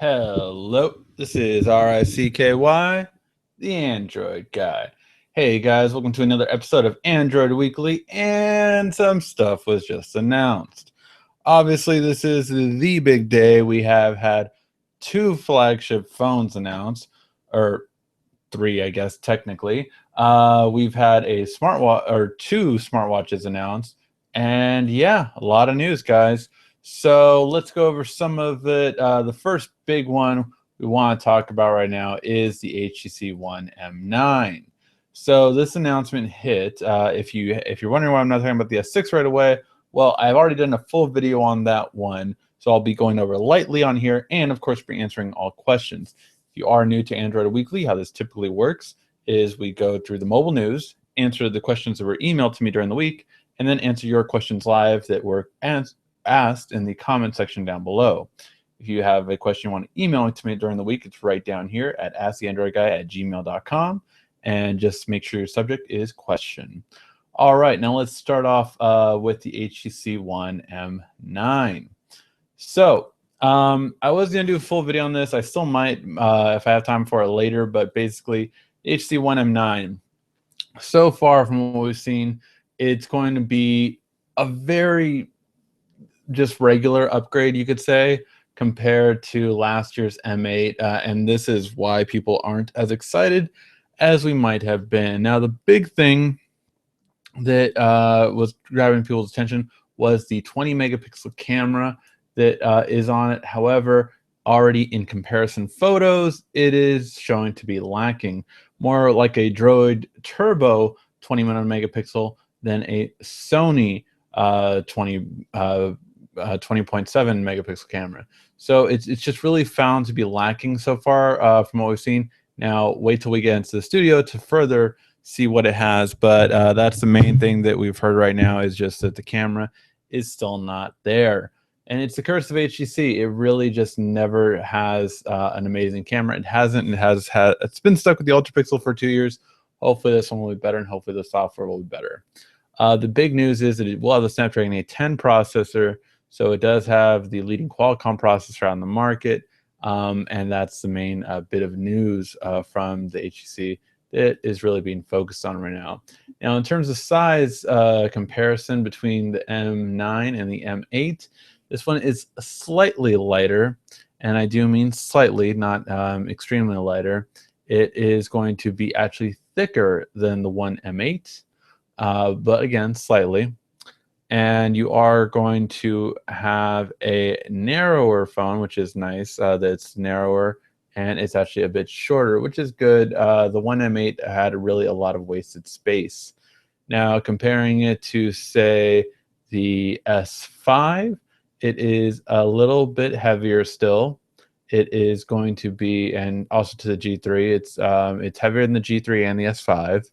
Hello, this is RICKY, the Android guy. Hey guys, welcome to another episode of Android Weekly, and some stuff was just announced. Obviously, this is the big day. We have had two flagship phones announced, or three, I guess, technically. We've had a smartwatch, or two smartwatches announced, and yeah, a lot of news, guys. So let's go over some of it. The first big one we want to talk about right now is the HTC One M9. So this announcement hit. If you're wondering why I'm not talking about the S6 right away, well, I've already done a full video on that one, so I'll be going over lightly on here, and of course, be answering all questions. If you are new to Android Weekly, how this typically works is we go through the mobile news, answer the questions that were emailed to me during the week, and then answer your questions live that were asked in the comment section down below. If you have a question you want to email to me during the week, it's right down here at asktheandroidguy@gmail.com, and just make sure your subject is question. All right, now let's start off with the HTC One M9. So I was going to do a full video on this. I still might if I have time for it later, but basically HTC One M9, so far from what we've seen, it's going to be a very just regular upgrade, you could say, compared to last year's M8, and this is why people aren't as excited as we might have been. Now, the big thing that was grabbing people's attention was the 20 megapixel camera that is on it. However, already in comparison photos, it is showing to be lacking. More like a Droid Turbo 20 megapixel than a Sony 20.7 megapixel camera. So it's just really found to be lacking so far from what we've seen. Now, wait till we get into the studio to further see what it has, but that's the main thing that we've heard right now, is just that the camera is still not there. And it's the curse of HTC. It really just never has an amazing camera. It hasn't, and it's been stuck with the Ultra Pixel for 2 years. Hopefully this one will be better, and hopefully the software will be better. The big news is that it will have the Snapdragon 810 processor, so it does have the leading Qualcomm processor on the market, and that's the main bit of news from the HTC that is really being focused on right now. Now, in terms of size comparison between the M9 and the M8, this one is slightly lighter, and I do mean slightly, not extremely lighter. It is going to be actually thicker than the One M8, but again, slightly. And you are going to have a narrower phone, which is nice. That's narrower, and it's actually a bit shorter, which is good. The One M8 had really a lot of wasted space. Now, comparing it to, say, the S5, it is a little bit heavier still. It is going to be, and also to the G3, it's heavier than the G3 and the S5.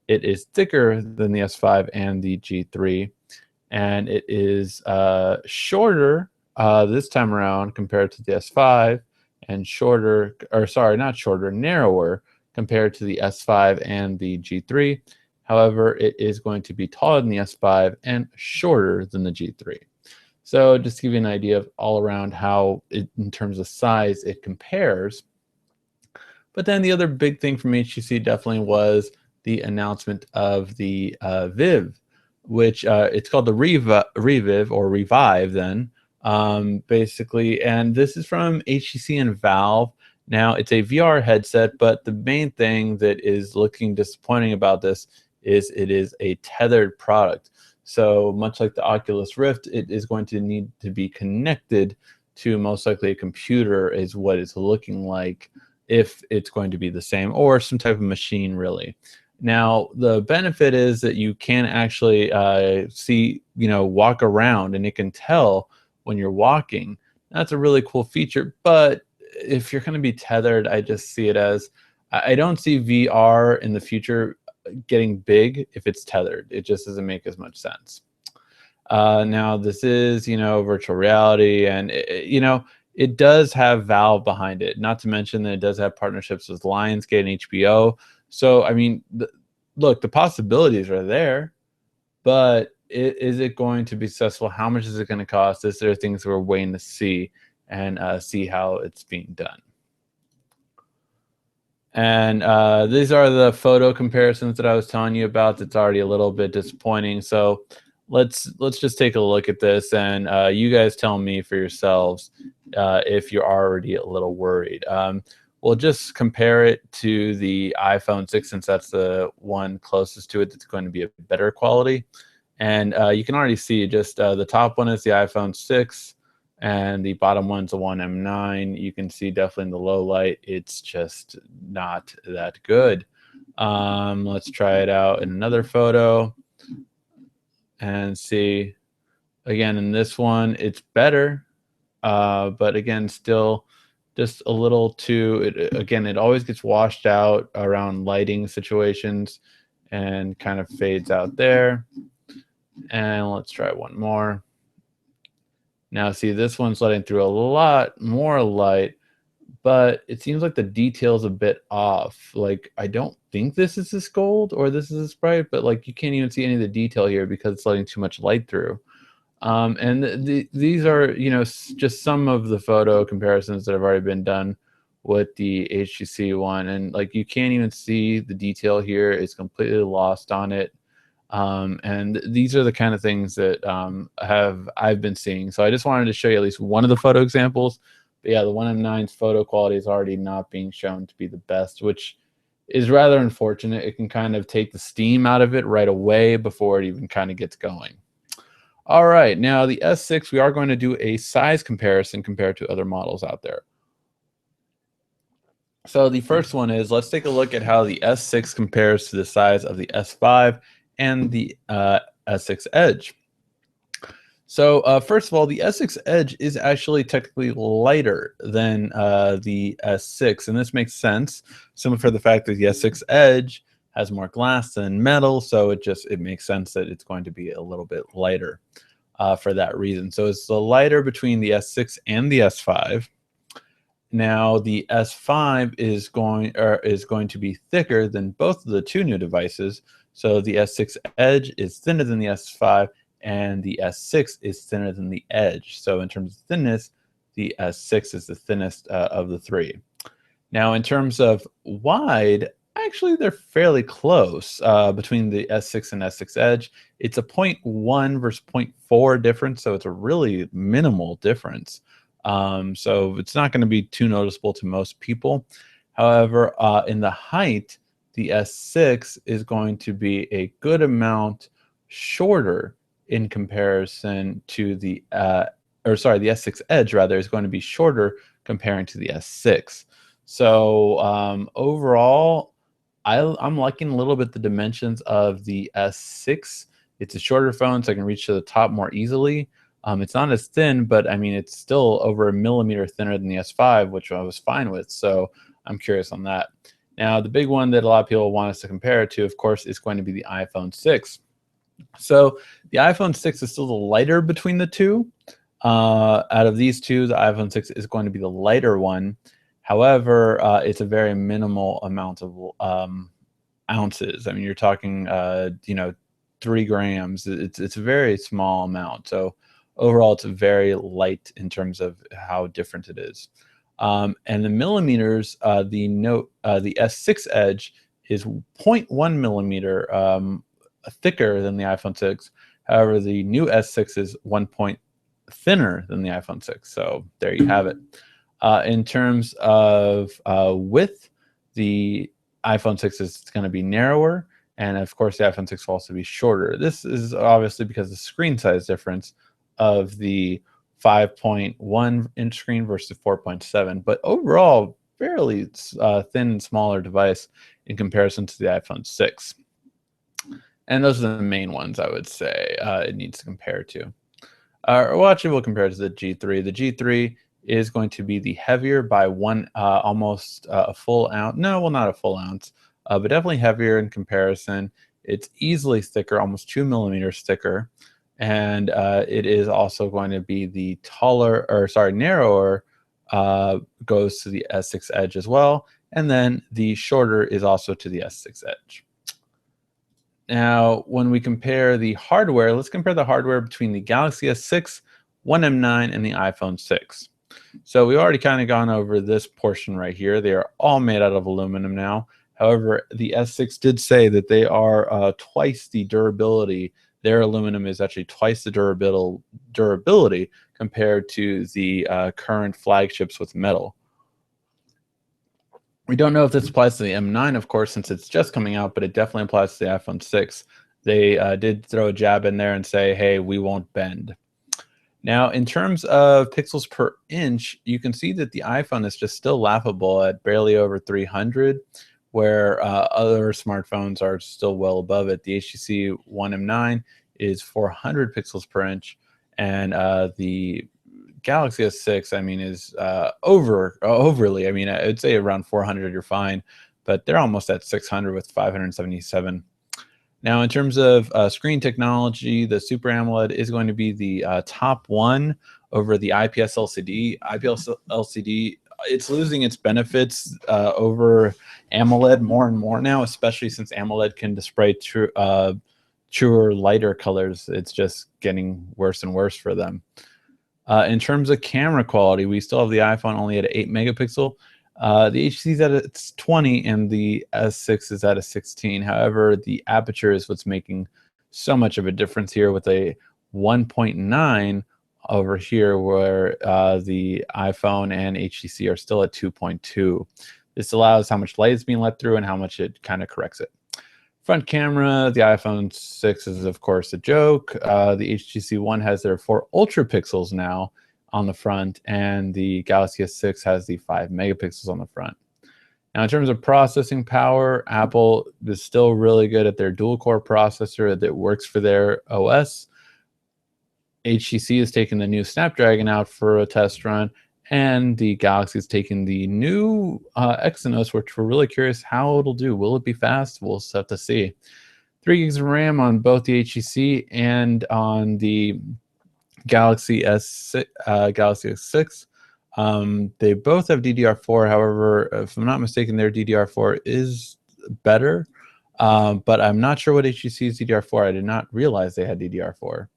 It is thicker than the S5 and the G3, and it is shorter this time around compared to the S5, and shorter, or sorry, not shorter, narrower compared to the S5 and the G3. However, it is going to be taller than the S5 and shorter than the G3. So just to give you an idea of all around how, in terms of size, it compares. But then the other big thing from HTC definitely was the announcement of the Viv, which it's called the Reviv or Revive then, basically. And this is from HTC and Valve. Now, it's a VR headset, but the main thing that is looking disappointing about this is it is a tethered product. So much like the Oculus Rift, it is going to need to be connected to most likely a computer, is what it's looking like, if it's going to be the same, or some type of machine, really. Now, the benefit is that you can actually see, walk around, and it can tell when you're walking. That's a really cool feature, but if you're going to be tethered, I just see it as, I don't see VR in the future getting big if it's tethered. It just doesn't make as much sense. Now, this is, virtual reality, and it does have Valve behind it. Not to mention that it does have partnerships with Lionsgate and HBO. So, I mean, look, the possibilities are there, but is it going to be successful? How much is it going to cost? Is there things we're waiting to see? and see how it's being done. And these are the photo comparisons that I was telling you about. It's already a little bit disappointing. So let's just take a look at this, and you guys tell me for yourselves if you're already a little worried. We'll just compare it to the iPhone 6 since that's the one closest to it that's going to be a better quality. And you can already see just the top one is the iPhone 6 and the bottom one's a 1M9. You can see definitely in the low light, it's just not that good. Let's try it out in another photo and see. Again, in this one, it's better, but again, still just a little too, again, it always gets washed out around lighting situations and kind of fades out there. And let's try one more. Now, see, this one's letting through a lot more light, but it seems like the detail's a bit off. Like, I don't think this is this gold or this is this bright, but like you can't even see any of the detail here because it's letting too much light through. And these are, just some of the photo comparisons that have already been done with the HTC one. And like, you can't even see the detail here. It's completely lost on it. And these are the kind of things that I've been seeing. So I just wanted to show you at least one of the photo examples. But yeah, the 1M9's photo quality is already not being shown to be the best, which is rather unfortunate. It can kind of take the steam out of it right away before it even kind of gets going. All right, now the S6, we are going to do a size comparison compared to other models out there. So the first one is, let's take a look at how the S6 compares to the size of the S5 and the S6 Edge. So first of all, the S6 Edge is actually technically lighter than the S6, and this makes sense simply for the fact that the S6 Edge has more glass than metal, so it makes sense that it's going to be a little bit lighter for that reason. So it's the lighter between the S6 and the S5. Now the S5 is going to be thicker than both of the two new devices. So the S6 Edge is thinner than the S5, and the S6 is thinner than the Edge. So in terms of thinness, the S6 is the thinnest of the three. Now in terms of wide, actually they're fairly close between the S6 and S6 Edge. It's a 0.1 versus 0.4 difference, so it's a really minimal difference. So it's not going to be too noticeable to most people. However, in the height, the S6 is going to be a good amount shorter in comparison to the the S6 Edge rather is going to be shorter comparing to the S6. So overall, I'm liking a little bit the dimensions of the S6. It's a shorter phone, so I can reach to the top more easily. It's not as thin, but I mean, it's still over a millimeter thinner than the S5, which I was fine with. So I'm curious on that. Now, the big one that a lot of people want us to compare it to, of course, is going to be the iPhone 6. So the iPhone 6 is still the lighter between the two. Out of these two, the iPhone 6 is going to be the lighter one. However, it's a very minimal amount of ounces. I mean, you're talking, 3 grams. It's a very small amount. So overall, it's very light in terms of how different it is. And the millimeters, the S6 Edge is 0.1 millimeter thicker than the iPhone 6. However, the new S6 is 1 point thinner than the iPhone 6. So there you have it. In terms of width, the iPhone 6 is going to be narrower, and of course, the iPhone 6 will also be shorter. This is obviously because of the screen size difference of the 5.1 inch screen versus 4.7, but overall, fairly thin and smaller device in comparison to the iPhone 6. And those are the main ones I would say it needs to compare to. Well, actually, we'll compare it to the G3. The G3 is going to be the heavier by almost a full ounce. No, well, not a full ounce, but definitely heavier in comparison. It's easily thicker, almost 2 millimeters thicker. And it is also going to be the narrower goes to the S6 Edge as well. And then the shorter is also to the S6 Edge. Now, when we compare the hardware, let's compare the hardware between the Galaxy S6, 1M9, and the iPhone 6. So we already kind of gone over this portion right here. They are all made out of aluminum now. However, the S6 did say that they are twice the durability. Their aluminum is actually twice the durability compared to the current flagships with metal. We don't know if this applies to the M9, of course, since it's just coming out, but it definitely applies to the iPhone 6. They did throw a jab in there and say, hey, we won't bend. Now, in terms of pixels per inch, you can see that the iPhone is just still laughable at barely over 300, where other smartphones are still well above it. The HTC One M9 is 400 pixels per inch, and the Galaxy S6, I mean, is overly. I mean, I'd say around 400, you're fine, but they're almost at 600 with 577. Now, in terms of screen technology, the Super AMOLED is going to be the top one over the IPS LCD. IPS LCD, it's losing its benefits over AMOLED more and more now, especially since AMOLED can display truer, lighter colors. It's just getting worse and worse for them. In terms of camera quality, we still have the iPhone only at 8 megapixel. The HTC is at its 20 and the S6 is at a 16. However, the aperture is what's making so much of a difference here with a 1.9 over here, where the iPhone and HTC are still at 2.2. This allows how much light is being let through and how much it kind of corrects it. Front camera, the iPhone 6 is, of course, a joke. The HTC One has their 4 ultra pixels now on the front, and the Galaxy S6 has the 5 megapixels on the front. Now, in terms of processing power, Apple is still really good at their dual-core processor that works for their OS. HTC is taking the new Snapdragon out for a test run, and the Galaxy is taking the new Exynos, which we're really curious how it'll do. Will it be fast? We'll just have to see. 3 gigs of RAM on both the HTC and on the Galaxy S6. They both have DDR4. However, if I'm not mistaken, their DDR4 is better. But I'm not sure what HTC's DDR4. I did not realize they had DDR4.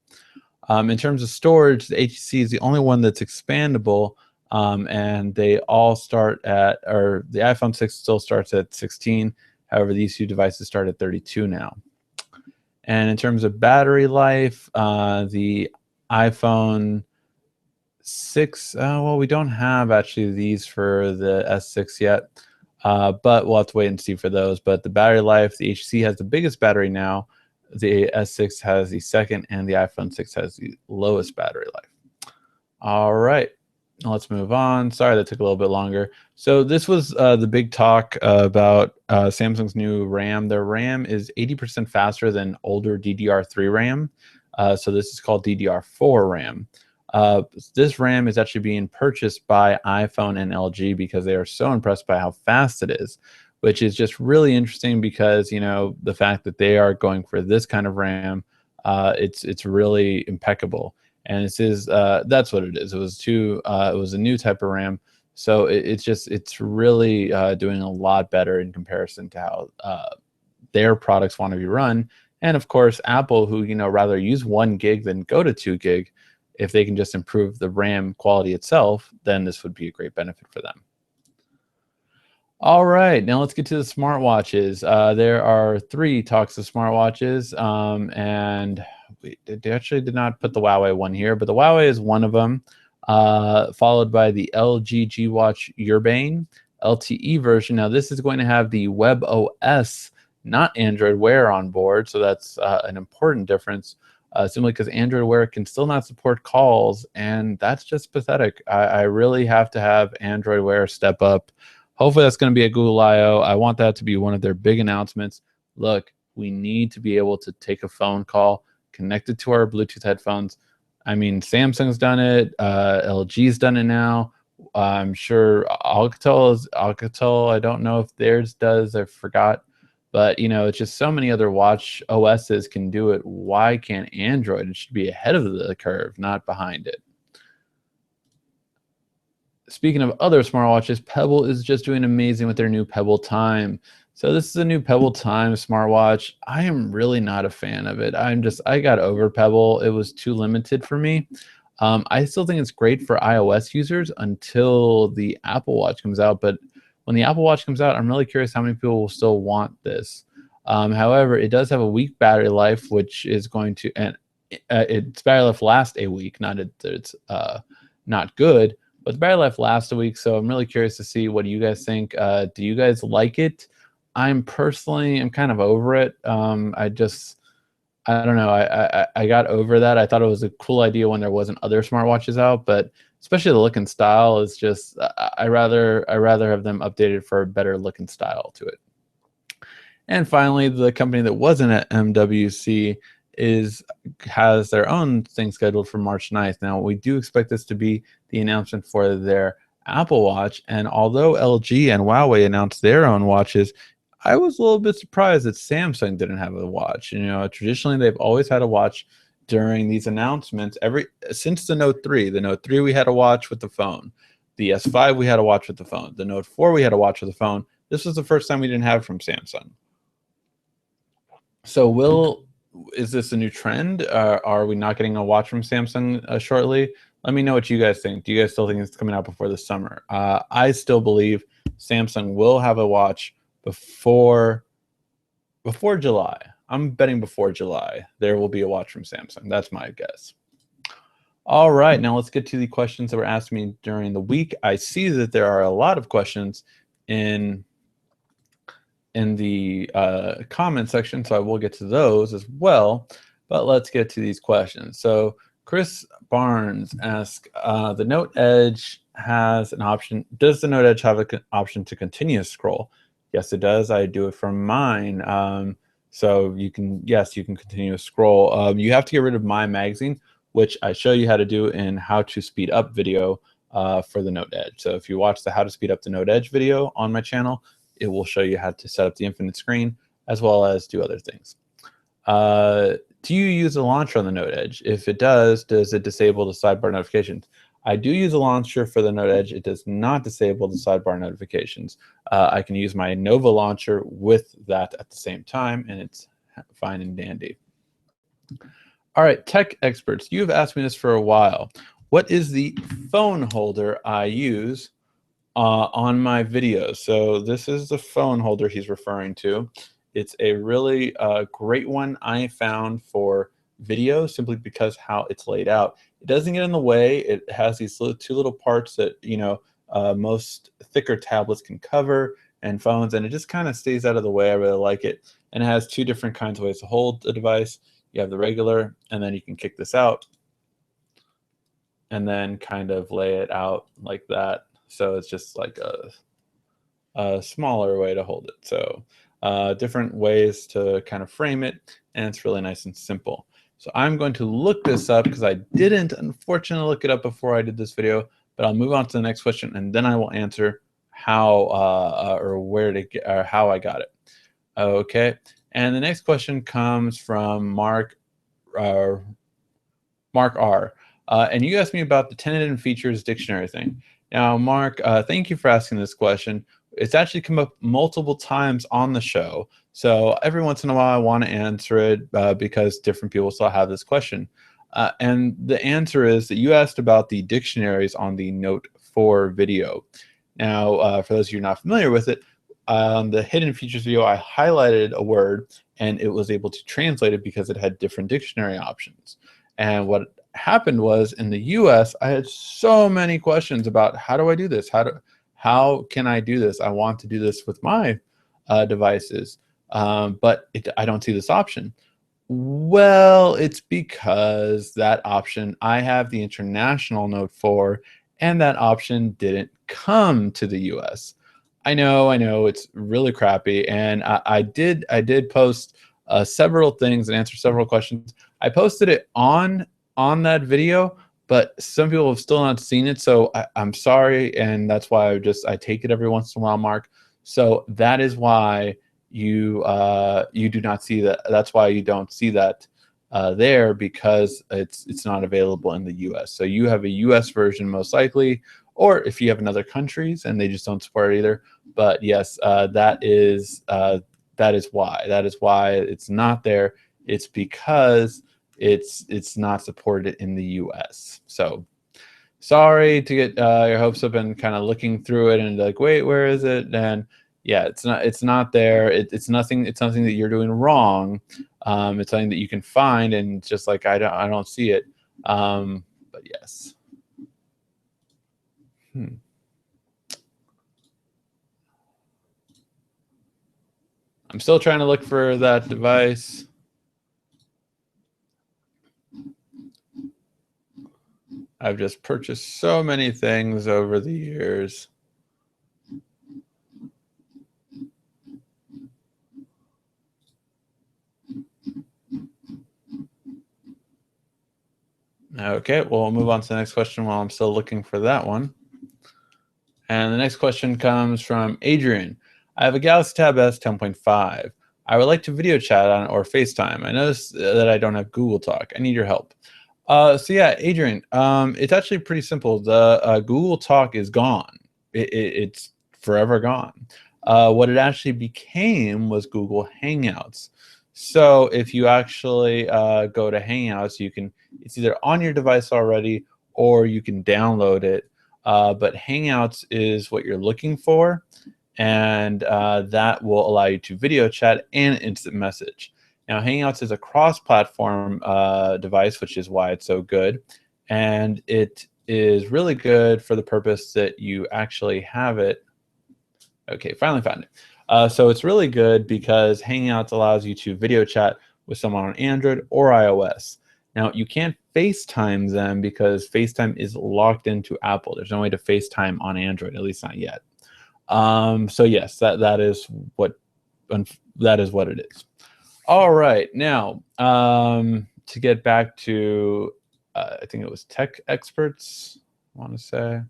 In terms of storage, the HTC is the only one that's expandable. And they all start at, or the iPhone 6 still starts at 16. However, these two devices start at 32 now. And in terms of battery life, the iPhone 6, well, we don't have actually these for the S6 yet, but we'll have to wait and see for those. But the battery life, the HTC has the biggest battery now, the S6 has the second, and the iPhone 6 has the lowest battery life. All right. Let's move on. Sorry that took a little bit longer. So this was the big talk about Samsung's new RAM. Their RAM is 80% faster than older DDR3 RAM. So this is called DDR4 RAM. This RAM is actually being purchased by iPhone and LG because they are so impressed by how fast it is, which is just really interesting because, you know, the fact that they are going for this kind of RAM, it's really impeccable. And this is that's what it is. It was a new type of RAM, so it's really doing a lot better in comparison to how their products want to be run. And of course, Apple, who rather use 1 gig than go to 2 gig, if they can just improve the RAM quality itself, then this would be a great benefit for them. All right, now let's get to the smartwatches. There are 3 talks of smartwatches, and they actually did not put the Huawei one here, but the Huawei is one of them, followed by the LG G Watch Urbane LTE version. Now, this is going to have the Web OS, not Android Wear on board, so that's an important difference, simply because Android Wear can still not support calls, and that's just pathetic. I really have to have Android Wear step up. Hopefully that's going to be a Google I/O. I want that to be one of their big announcements. Look, we need to be able to take a phone call connected to our Bluetooth headphones. I mean, Samsung's done it. LG's done it now. I'm sure Alcatel. I don't know if theirs does. I forgot. But, it's just so many other watch OSs can do it. Why can't Android? It should be ahead of the curve, not behind it. Speaking of other smartwatches, Pebble is just doing amazing with their new Pebble Time. So this is a new Pebble Time smartwatch. I am really not a fan of it. I got over Pebble. It was too limited for me. I still think it's great for iOS users until the Apple Watch comes out. But when the Apple Watch comes out, I'm really curious how many people will still want this. However, it does have a weak battery life, which is going to, and its battery life lasts a week. Not that it's not good, but the battery life lasts a week. So I'm really curious to see what you guys think. Do you guys like it? I'm kind of over it. I don't know. I got over that. I thought it was a cool idea when there wasn't other smartwatches out, but especially the look and style is just I rather have them updated for a better look and style to it. And finally, the company that wasn't at MWC has their own thing scheduled for March 9th. Now, we do expect this to be the announcement for their Apple Watch, and although LG and Huawei announced their own watches, I was a little bit surprised that Samsung didn't have a watch. You know, traditionally they've always had a watch during these announcements. Since the Note 3, we had a watch with the phone. The S5 we had a watch with the phone. The Note 4 we had a watch with the phone. This was the first time we didn't have it from Samsung. So is this a new trend? Are we not getting a watch from Samsung shortly? Let me know what you guys think. Do you guys still think it's coming out before the summer? I still believe Samsung will have a watch before July. I'm betting before July there will be a watch from Samsung. That's my guess. All right, now let's get to the questions that were asked me during the week. I see that there are a lot of questions in the comment section, so I will get to those as well. But let's get to these questions. So Chris Barnes asks, the Note Edge has an option. Does the Note Edge have an option to continuous scroll? Yes, it does. I do it from mine. So you can continue to scroll. You have to get rid of My Magazine, which I show you how to do in How to Speed Up video for the Note Edge. So if you watch the How to Speed Up the Note Edge video on my channel, it will show you how to set up the infinite screen as well as do other things. Do you use a launcher on the Note Edge? If it does it disable the sidebar notifications? I do use a launcher for the Note Edge. It does not disable the sidebar notifications. I can use my Nova launcher with that at the same time, and it's fine and dandy. All right, tech experts, you've asked me this for a while. What is the phone holder I use on my videos? So this is the phone holder he's referring to. It's a really great one I found for video, simply because how it's laid out. It doesn't get in the way. It has these two little parts that most thicker tablets can cover and phones, and it just kind of stays out of the way. I really like it. And it has two different kinds of ways to hold the device. You have the regular, and then you can kick this out and then kind of lay it out like that. So it's just like a smaller way to hold it. So different ways to kind of frame it, and it's really nice and simple. So I'm going to look this up because I didn't, unfortunately, look it up before I did this video, but I'll move on to the next question, and then I will answer how or how I got it. Okay, and the next question comes from Mark R. And you asked me about the 10 hidden features dictionary thing. Now, Mark, thank you for asking this question. It's actually come up multiple times on the show. So every once in a while, I want to answer it because different people still have this question. And the answer is that you asked about the dictionaries on the Note 4 video. Now, for those of you not familiar with it, on the hidden features video, I highlighted a word and it was able to translate it because it had different dictionary options. And what happened was, in the US, I had so many questions about how do I do this? How can I do this? I want to do this with my devices, but I don't see this option. Well, it's because that option, I have the international Note 4, and that option didn't come to the US. I know, it's really crappy, and I did post several things and answer several questions. I posted it on that video, but some people have still not seen it, so I'm sorry, and that's why I take it every once in a while, Mark. So that is why you do not see that. That's why you don't see that there, because it's not available in the US. So you have a US version most likely, or if you have in other countries and they just don't support it either. But yes, that is why it's not there. It's because it's not supported in the US. So sorry to get your hopes up and kind of looking through it and like, wait, where is it? And yeah, it's not there. It's nothing that you're doing wrong. It's something that you can find, and just like I don't see it. But yes. I'm still trying to look for that device. I've just purchased so many things over the years. Okay, well, we'll move on to the next question while I'm still looking for that one. And the next question comes from Adrian. I have a Galaxy Tab S 10.5. I would like to video chat on or FaceTime. I noticed that I don't have Google Talk. I need your help. So yeah, Adrian, it's actually pretty simple. The Google Talk is gone. It's forever gone. What it actually became was Google Hangouts. So if you actually go to Hangouts, it's either on your device already or you can download it. But Hangouts is what you're looking for, and that will allow you to video chat and instant message. Now, Hangouts is a cross-platform device, which is why it's so good, and it is really good for the purpose that you actually have it. Okay, finally found it. So it's really good because Hangouts allows you to video chat with someone on Android or iOS. Now, you can't FaceTime them because FaceTime is locked into Apple. There's no way to FaceTime on Android, at least not yet. So yes, that is what it is. All right, now to get back to, I think it was tech experts. I want to say.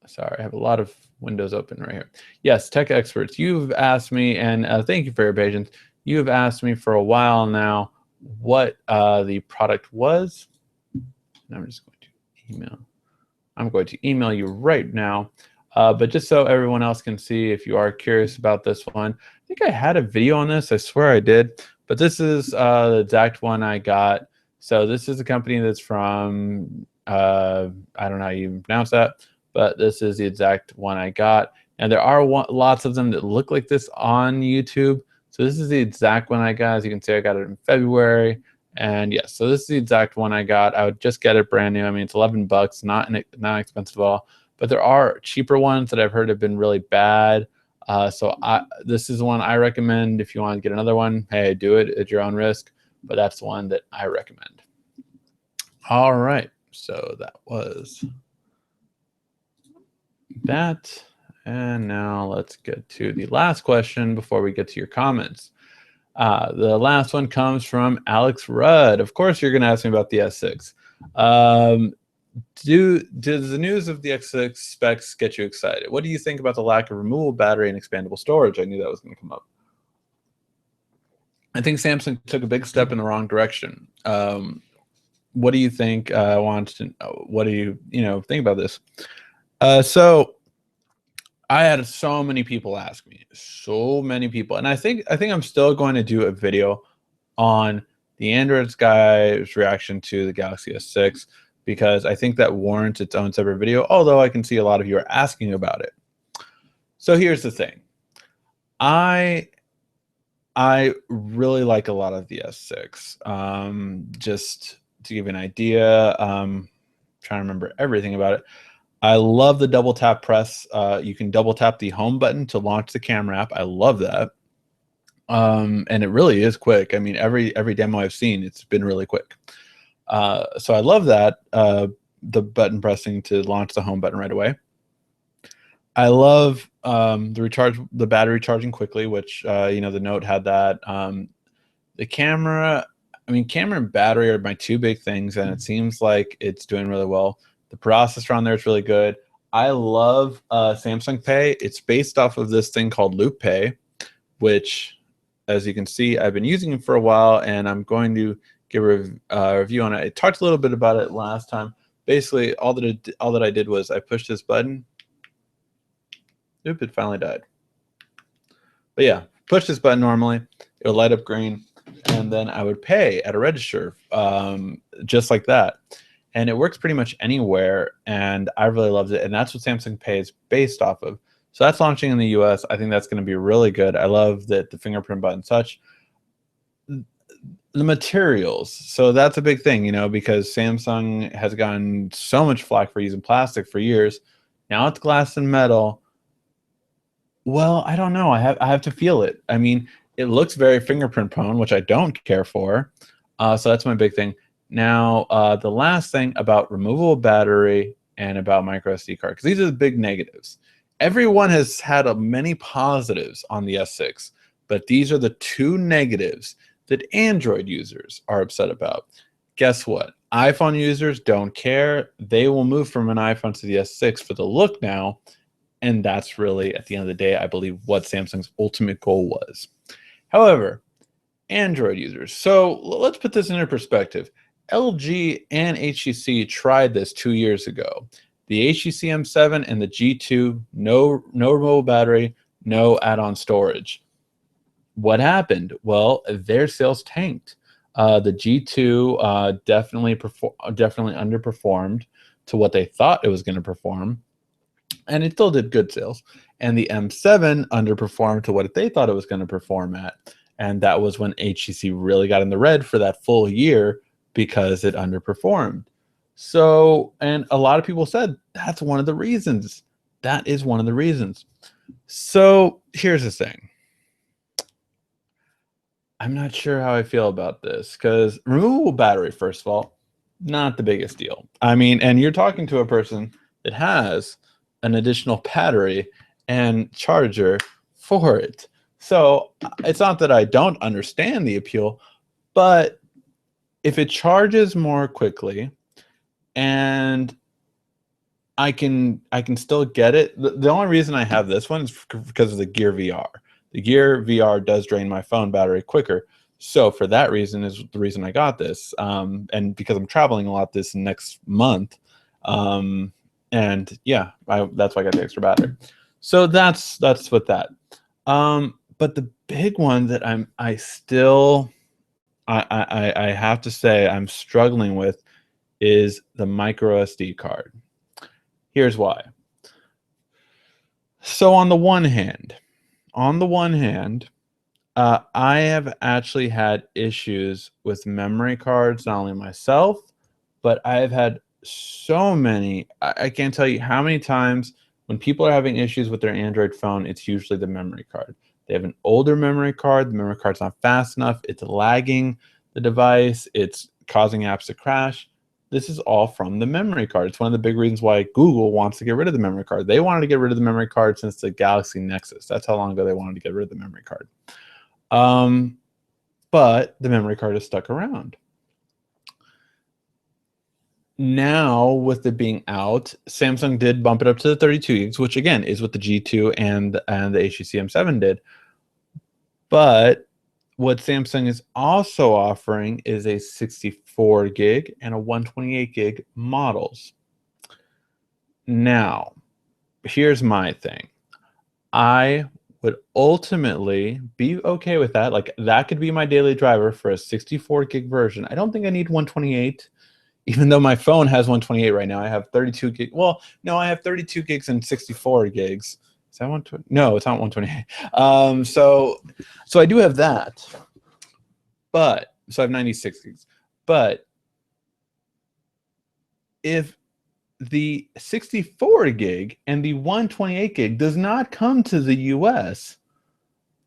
Sorry, I have a lot of windows open right here. Yes, tech experts. You've asked me, and thank you for your patience. You have asked me for a while now what the product was. And I'm just going to email. I'm going to email you right now. But just so everyone else can see, if you are curious about this one, I think I had a video on this. I swear I did. But this is the exact one I got. So this is a company that's from, I don't know how you pronounce that, but this is the exact one I got. And there are lots of them that look like this on YouTube. So this is the exact one I got. As you can see, I got it in February. And yes, so this is the exact one I got. I would just get it brand new. I mean, it's $11, not expensive at all. But there are cheaper ones that I've heard have been really bad. So this is one I recommend. If you want to get another one, hey, do it at your own risk. But that's the one that I recommend. All right, so that was that. And now let's get to the last question before we get to your comments. The last one comes from Alex Rudd. Of course, you're going to ask me about the S6. Does the news of the X6 specs get you excited? What do you think about the lack of removable battery and expandable storage? I knew that was going to come up. I think Samsung took a big step in the wrong direction. What do you think? What do you think about this? So I had so many people ask me, so many people, and I think I'm still going to do a video on the Android guy's reaction to the Galaxy S6 because I think that warrants its own separate video. Although I can see a lot of you are asking about it. So here's the thing, I really like a lot of the S6. Just to give you an idea, trying to remember everything about it. I love the double tap press. You can double tap the home button to launch the camera app. I love that. And it really is quick. I mean, every demo I've seen, it's been really quick. So I love that, the button pressing to launch the home button right away. I love the battery charging quickly, which the Note had that. The camera, camera and battery are my two big things, and it seems like it's doing really well. The processor on there is really good. I love Samsung Pay. It's based off of this thing called Loop Pay, which, as you can see, I've been using it for a while, and I'm going to give a review on it. I talked a little bit about it last time. Basically, all that I did was I pushed this button. Oop, it finally died. But yeah, push this button normally. It'll light up green. and then I would pay at a register, just like that. And it works pretty much anywhere, and I really loved it. And that's what Samsung Pay is based off of. So that's launching in the US. I think that's going to be really good. I love that the fingerprint button touch. The materials. So that's a big thing, because Samsung has gotten so much flack for using plastic for years. Now it's glass and metal. Well, I don't know. I have to feel it. I mean, it looks very fingerprint prone, which I don't care for. So that's my big thing. Now, the last thing about removable battery and about micro SD card, because these are the big negatives. Everyone has had many positives on the S6, but these are the two negatives that Android users are upset about. Guess what? iPhone users don't care. They will move from an iPhone to the S6 for the look now. And that's really, at the end of the day, I believe what Samsung's ultimate goal was. However, Android users. So let's put this into perspective. LG and HTC tried this 2 years ago. The HTC M7 and the G2, no removable battery, no add-on storage. What happened? Well, their sales tanked. The G2 definitely underperformed to what they thought it was going to perform, and it still did good sales. And the M7 underperformed to what they thought it was going to perform at, and that was when HTC really got in the red for that full year because it underperformed. So, and a lot of people said that's one of the reasons. That is one of the reasons. So here's the thing. I'm not sure how I feel about this, because removable battery, first of all, not the biggest deal. I mean, and you're talking to a person that has an additional battery and charger for it. So it's not that I don't understand the appeal, but if it charges more quickly and I can still get it. The only reason I have this one is because of the Gear VR. The Gear VR does drain my phone battery quicker. So for that reason is the reason I got this. And because I'm traveling a lot this next month. And yeah, that's why I got the extra battery. So that's with that. But the big one that I have to say I'm struggling with is the micro SD card. Here's why. So on the one hand, I have actually had issues with memory cards, not only myself, but I've had so many. I can't tell you how many times when people are having issues with their Android phone, it's usually the memory card. They have an older memory card. The memory card's not fast enough. It's lagging the device. It's causing apps to crash. This is all from the memory card. It's one of the big reasons why Google wants to get rid of the memory card. They wanted to get rid of the memory card since the Galaxy Nexus. That's how long ago they wanted to get rid of the memory card. But the memory card is stuck around. Now, with it being out, Samsung did bump it up to the 32 gigs, which again is what the G2 and the HTC M7 did. But what Samsung is also offering is a 64 gig and a 128 gig models. Now, here's my thing. I would ultimately be okay with that. Like, that could be my daily driver for a 64 gig version. I don't think I need 128, even though my phone has 128 right now. I have 32 gig. Well, no, I have 32 gigs and 64 gigs. Is that 120? No, it's not 128. So I do have that. But so I have 96 gigs. But if the 64 gig and the 128 gig does not come to the US,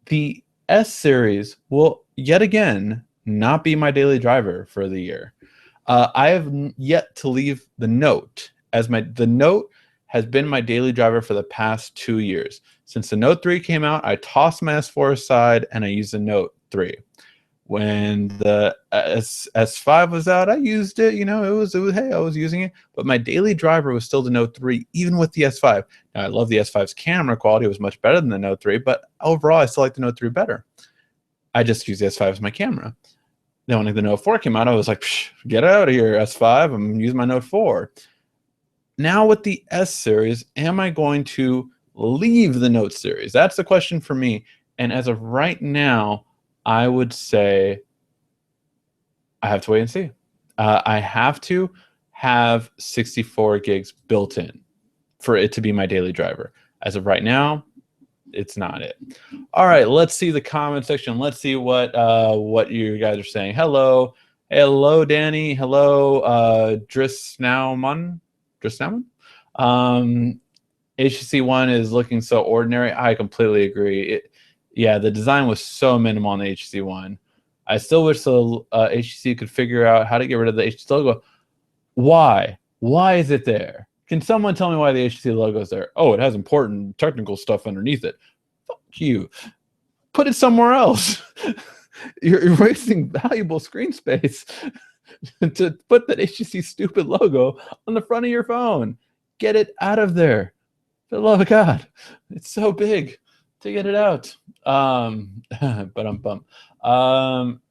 the S series will yet again not be my daily driver for the year. I have yet to leave the Note as the Note has been my daily driver for the past 2 years. Since the Note 3 came out, I tossed my S4 aside and I used the Note 3. When the S5 was out, I used it. It was hey, I was using it, but my daily driver was still the Note 3, even with the S5. Now I love the S5's camera quality; it was much better than the Note 3, but overall, I still like the Note 3 better. I just use the S5 as my camera. Then when the Note 4 came out, I was like, get out of here, S5! I'm using my Note 4. Now with the S series, am I going to leave the Note series? That's the question for me. And as of right now, I would say I have to wait and see. I have to have 64 gigs built in for it to be my daily driver. As of right now, it's not it. All right, let's see the comment section. Let's see what you guys are saying. Hello, Danny. Hello, Drisnauman. HTC One is looking so ordinary. I completely agree. Yeah, the design was so minimal on the HTC One. I still wish the HTC could figure out how to get rid of the HTC logo. Why? Why is it there? Can someone tell me why the HTC logo is there? Oh, it has important technical stuff underneath it. Fuck you. Put it somewhere else. You're wasting valuable screen space to put that HTC stupid logo on the front of your phone. Get it out of there. For the love of God. It's so big to get it out. But I'm bummed.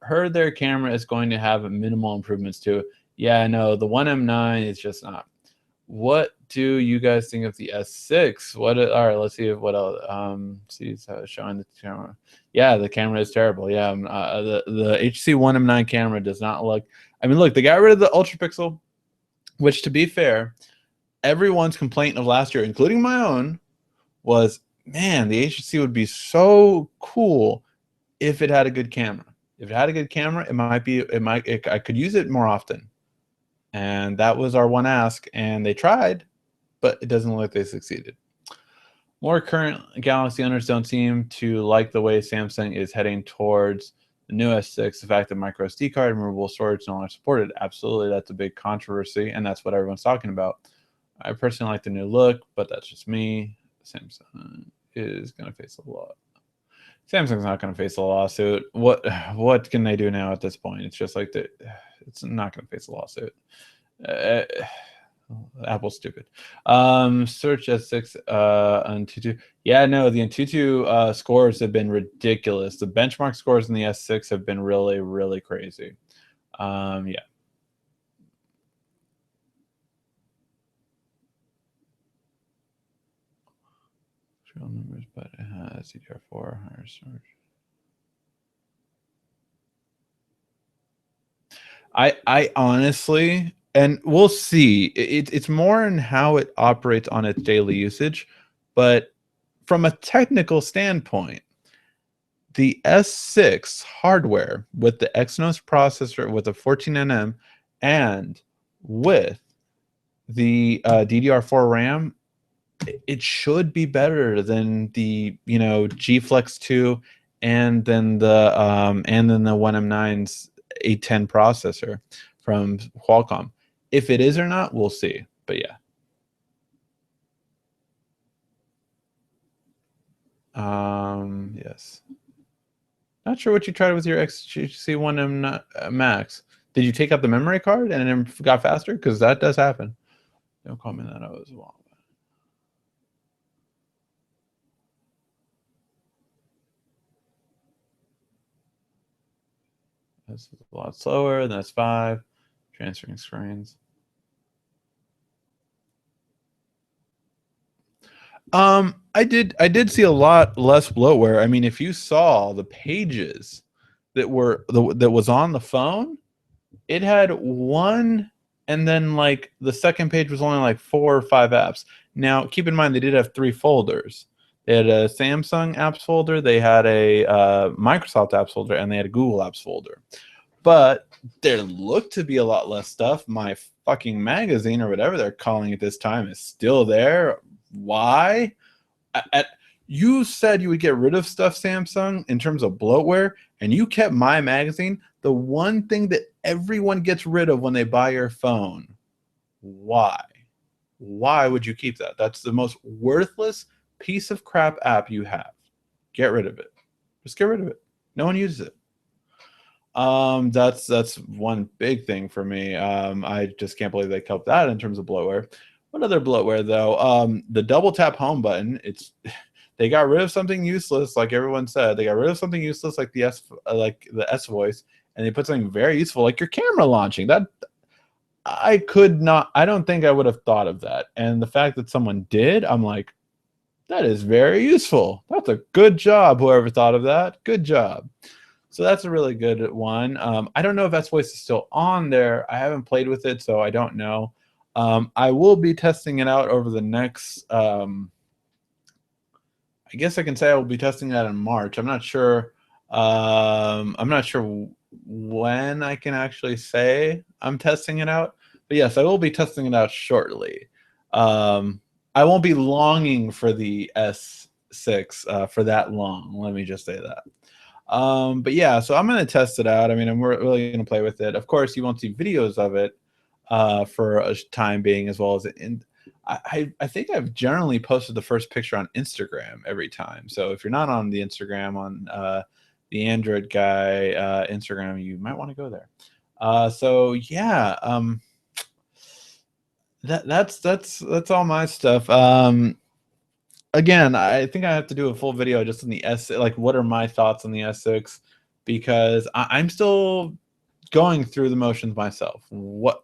Heard their camera is going to have minimal improvements too. Yeah, no, the 1M9 is just not. What do you guys think of the S6? All right, let's see what else. See showing the camera. Yeah, the camera is terrible. Yeah, the HTC One M9 camera does not look. I mean, look, they got rid of the ultra pixel, which, to be fair, everyone's complaint of last year, including my own, was, man, the HTC would be so cool if it had a good camera. If it had a good camera, I could use it more often. And that was our one ask, and they tried, but it doesn't look like they succeeded. More current Galaxy owners don't seem to like the way Samsung is heading towards the new S6. The fact that micro SD card and removable storage no longer supported. Absolutely, that's a big controversy, and that's what everyone's talking about. I personally like the new look, but that's just me. Samsung is going to face a lot. Samsung's not going to face a lawsuit. What can they do now at this point? It's just like it's not going to face a lawsuit. Apple's stupid. Search S6 Antutu. Yeah, no, the Antutu scores have been ridiculous. The benchmark scores in the S6 have been really, really crazy. Yeah. Numbers, but it has DDR4 higher storage. I honestly, and we'll see. It's more in how it operates on its daily usage, but from a technical standpoint, the S6 hardware with the Exynos processor with the 14nm and with the DDR4 RAM, it should be better than the G Flex 2 and then the 1M9's A10 processor from Qualcomm. If it is or not, we'll see. But yeah. Yes. Not sure what you tried with your HTC One M Max. Did you take out the memory card and it got faster? Because that does happen. Don't call me that. I was wrong. That's a lot slower. And that's 5. Transferring screens. I did see a lot less bloatware. I mean, if you saw the pages that was on the phone, it had one, and then like the second page was only like 4 or 5 apps. Now, keep in mind they did have 3 folders. They had a Samsung apps folder, they had a Microsoft apps folder, and they had a Google apps folder. But there looked to be a lot less stuff. My fucking magazine, or whatever they're calling it this time, is still there. Why? You said you would get rid of stuff, Samsung, in terms of bloatware, and you kept my magazine, the one thing that everyone gets rid of when they buy your phone. Why? Why would you keep that? That's the most worthless piece of crap app you have. Get rid of it. Just get rid of it. No one uses it. That's one big thing for me. I just can't believe they kept that in terms of bloatware. What other bloatware though? The double tap home button. They got rid of something useless, like everyone said. They got rid of something useless like the S voice, and they put something very useful like your camera launching. That I don't think I would have thought of that. And the fact that someone did, I'm like, that is very useful. That's a good job, whoever thought of that. Good job. So that's a really good one. I don't know if S Voice is still on there. I haven't played with it, so I don't know. I will be testing it out over the next. I guess I can say I will be testing that in March. I'm not sure. I'm not sure when I can actually say I'm testing it out. But yes, I will be testing it out shortly. Um, I won't be longing for the S6 for that long. Let me just say that. But yeah, so I'm going to test it out. I mean, I'm really going to play with it. Of course, you won't see videos of it for a time being, as well as in. I think I've generally posted the first picture on Instagram every time. So if you're not on the Instagram on the Android guy Instagram, you might want to go there. So yeah, that's all my stuff. Again, I think I have to do a full video just on the S, like what are my thoughts on the S6, because I'm still going through the motions myself. What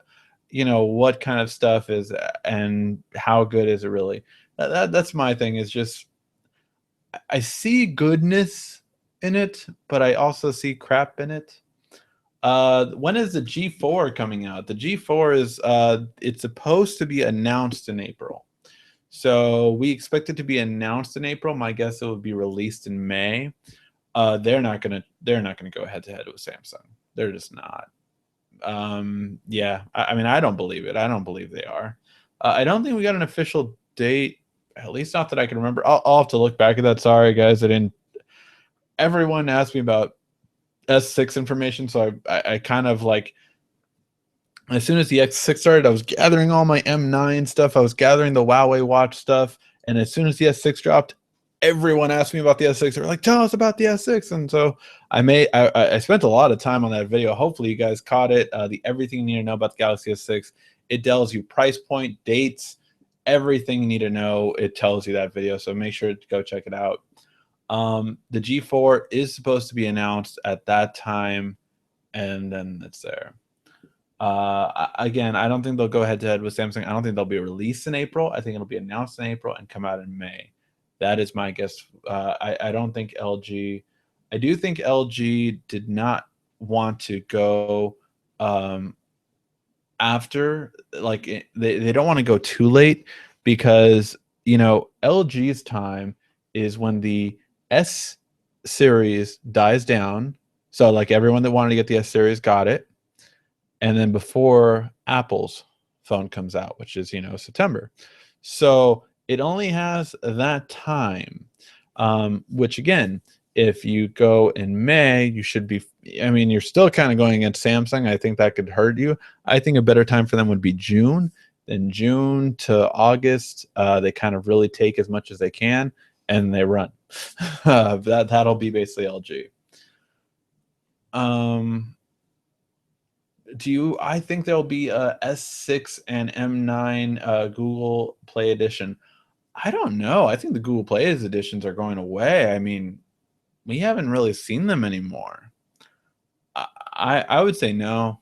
kind of stuff is and how good is it really? That's my thing. Is just I see goodness in it, but I also see crap in it. When is the G4 coming out? The G4 is it's supposed to be announced in April. So we expect it to be announced in April. My guess it will be released in May. They're not gonna go head to head with Samsung. They're just not. Yeah, I mean, I don't believe it. I don't believe they are. I don't think we got an official date, at least not that I can remember. I'll have to look back at that. Sorry, guys, I didn't. Everyone asked me about S6 information, so I kind of like, as soon as the X6 started, I was gathering all my M9 stuff. I was gathering the Huawei watch stuff, and as soon as the S6 dropped, everyone asked me about the S6. They were like, "Tell us about the S6." And so I spent a lot of time on that video. Hopefully, you guys caught it. The everything you need to know about the Galaxy S6. It tells you price point, dates, everything you need to know. It tells you that video. So make sure to go check it out. The G4 is supposed to be announced at that time, and then it's there. Again, I don't think they'll go head to head with Samsung. I don't think they'll be released in April. I think it'll be announced in April and come out in May. That is my guess. I don't think LG. I do think LG did not want to go after, like, they don't want to go too late, because LG's time is when the S series dies down. So like everyone that wanted to get the S series got it, and then before Apple's phone comes out, which is September. So it only has that time, which again, if you go in May, you should be, I mean, you're still kind of going against Samsung. I think that could hurt you. I think a better time for them would be June. Then June to August, they kind of really take as much as they can and they run. That'll be basically LG. I think there'll be a S6 and M9 Google Play edition. I don't know. I think the Google Play editions are going away. I mean, we haven't really seen them anymore. I would say no.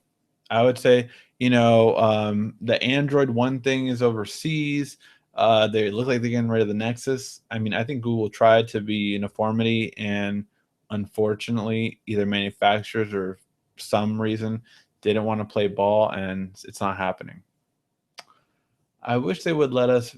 I would say, the Android One thing is overseas. They look like they're getting rid of the Nexus. I mean, I think Google tried to be uniformity, and unfortunately, either manufacturers or some reason didn't want to play ball, and it's not happening. I wish they would let us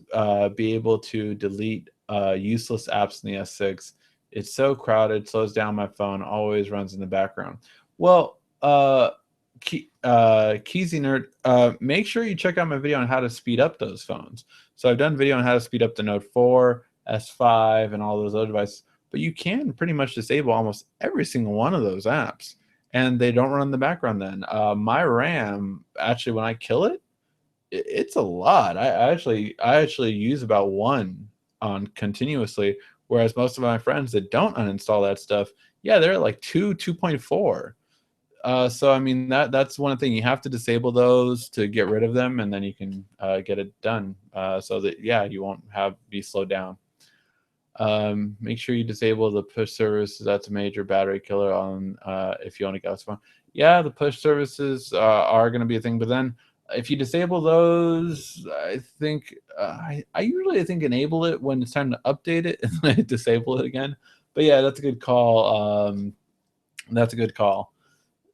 be able to delete useless apps in the S6. It's so crowded, slows down my phone, always runs in the background. Well, Keezy Nerd, make sure you check out my video on how to speed up those phones. So I've done a video on how to speed up the Note 4, S5, and all those other devices, but you can pretty much disable almost every single one of those apps, and they don't run in the background then. My RAM, actually, when I kill it, it's a lot. I actually use about one on continuously, whereas most of my friends that don't uninstall that stuff, yeah, they're at like 2.4. So I mean, that's one thing. You have to disable those to get rid of them, and then you can get it done, so that you won't be slowed down. Make sure you disable the push services. That's a major battery killer on if you own a Galaxy phone. Yeah, the push services are going to be a thing, but then if you disable those, I think I usually enable it when it's time to update it and then disable it again. But yeah, that's a good call. That's a good call.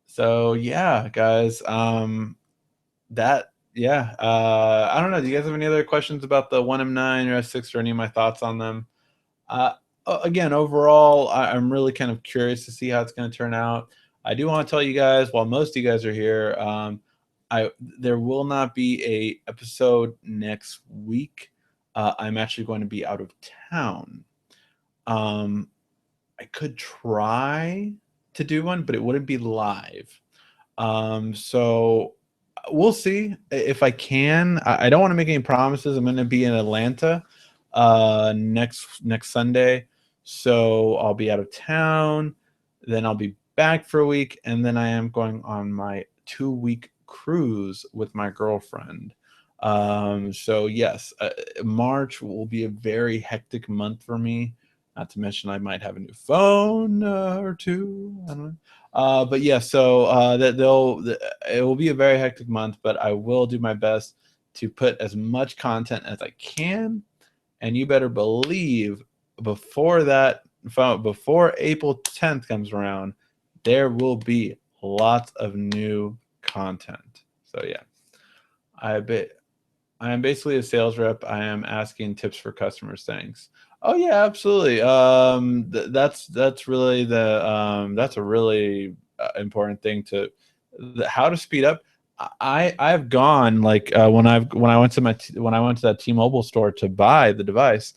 So yeah, guys, that yeah. I don't know. Do you guys have any other questions about the 1M9 or S6 or any of my thoughts on them? Uh, Again, overall, I'm really kind of curious to see how it's going to turn out. I do want to tell you guys, while most of you guys are here, I there will not be a episode next week. I'm actually going to be out of town. Um, I could try to do one, but it wouldn't be live. So we'll see if I can. I don't want to make any promises. I'm going to be in Atlanta next Sunday, so I'll be out of town. Then I'll be back for a week, and then I am going on my 2-week cruise with my girlfriend. So yes, March will be a very hectic month for me. Not to mention I might have a new phone or two. I don't know. But yeah, so it will be a very hectic month, but I will do my best to put as much content as I can. And you better believe before April 10th comes around, there will be lots of new content. So yeah, I am basically a sales rep. I am asking tips for customers. Thanks. Oh yeah, absolutely. That's really that's a really important thing to how to speed up. I've gone like when I went to when I went to that T-Mobile store to buy the device.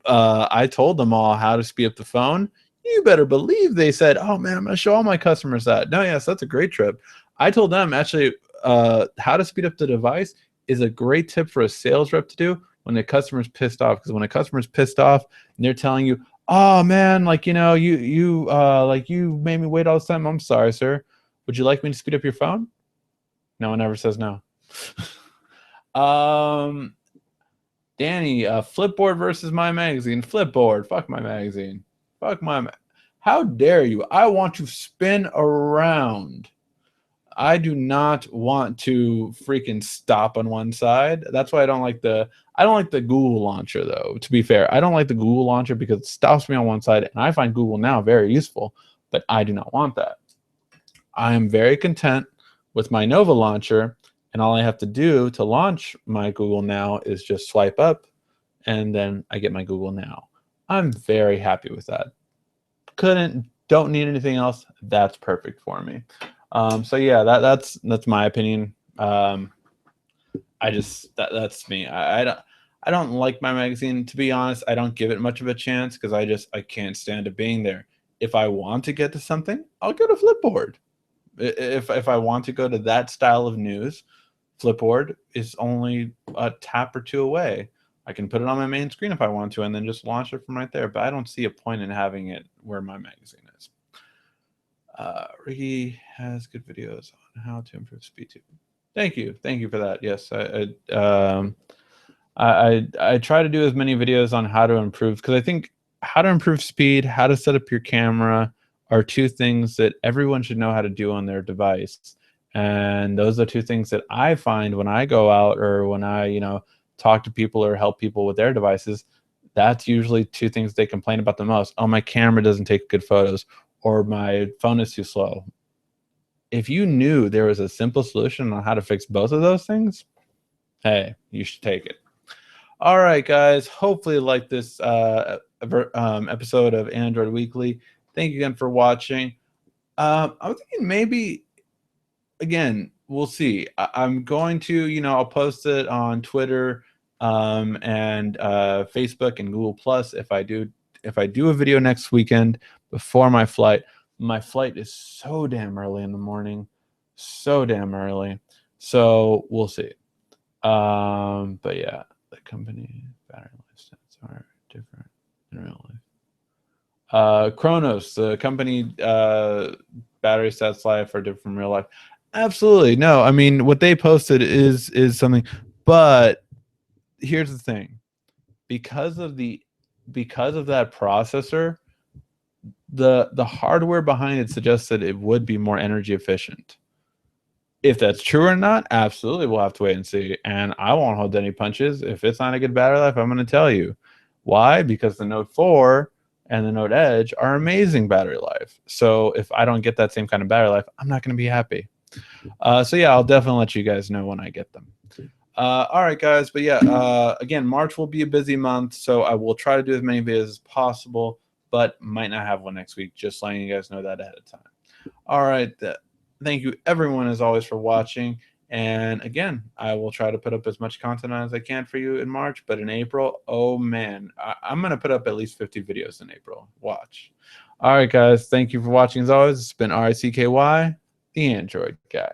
I told them all how to speed up the phone. You better believe they said, "Oh man, I'm going to show all my customers that." No, yes, that's a great trip. I told them actually how to speed up the device is a great tip for a sales rep to do when the customer's pissed off. Because when a customer's pissed off and they're telling you, "Oh man, like you made me wait all this time. I'm sorry, sir. Would you like me to speed up your phone?" No one ever says no. um, Danny, Flipboard versus my magazine. Flipboard, fuck my magazine. Fuck my. How dare you? I want to spin around. I do not want to freaking stop on one side. That's why I don't like the Google launcher though. To be fair, I don't like the Google launcher because it stops me on one side, and I find Google Now very useful, but I do not want that. I am very content with my Nova launcher, and all I have to do to launch my Google Now is just swipe up, and then I get my Google Now. I'm very happy with that. Don't need anything else. That's perfect for me. So yeah, that's my opinion. That's me. I don't like my magazine, to be honest. I don't give it much of a chance because I can't stand it being there. If I want to get to something, I'll go to Flipboard. If I want to go to that style of news, Flipboard is only a tap or two away. I can put it on my main screen if I want to, and then just launch it from right there. But I don't see a point in having it where my magazine is. Ricky has good videos on how to improve speed too. Thank you for that. Yes, I try to do as many videos on how to improve, because I think how to improve speed, how to set up your camera are two things that everyone should know how to do on their device. And those are two things that I find when I go out or when I, talk to people or help people with their devices. That's usually two things they complain about the most. Oh, my camera doesn't take good photos, or my phone is too slow. If you knew there was a simple solution on how to fix both of those things, hey, you should take it. All right, guys. Hopefully you like this episode of Android Weekly. Thank you again for watching. I was thinking maybe, again, we'll see. I'm going to, I'll post it on Twitter and Facebook and Google Plus if I do a video next weekend before my flight. My flight is so damn early in the morning, so damn early. So we'll see. But yeah, the company battery life stats are different in real life. Chronos, the company battery stats life are different from real life. Absolutely. No, I mean what they posted is something, but here's the thing. Because of that processor, the hardware behind it suggests that it would be more energy efficient. If that's true or not, absolutely, we'll have to wait and see. And I won't hold any punches. If it's not a good battery life, I'm going to tell you. Why? Because the Note 4 and the Note Edge are amazing battery life. So if I don't get that same kind of battery life, I'm not going to be happy. So yeah, I'll definitely let you guys know when I get them. All right, guys. But yeah, again, March will be a busy month, so I will try to do as many videos as possible, but might not have one next week. Just letting you guys know that ahead of time. All right. Thank you, everyone, as always, for watching. And again, I will try to put up as much content as I can for you in March, but in April, oh man, I'm going to put up at least 50 videos in April. Watch. All right, guys. Thank you for watching as always. It's been RICKY, the Android Guy.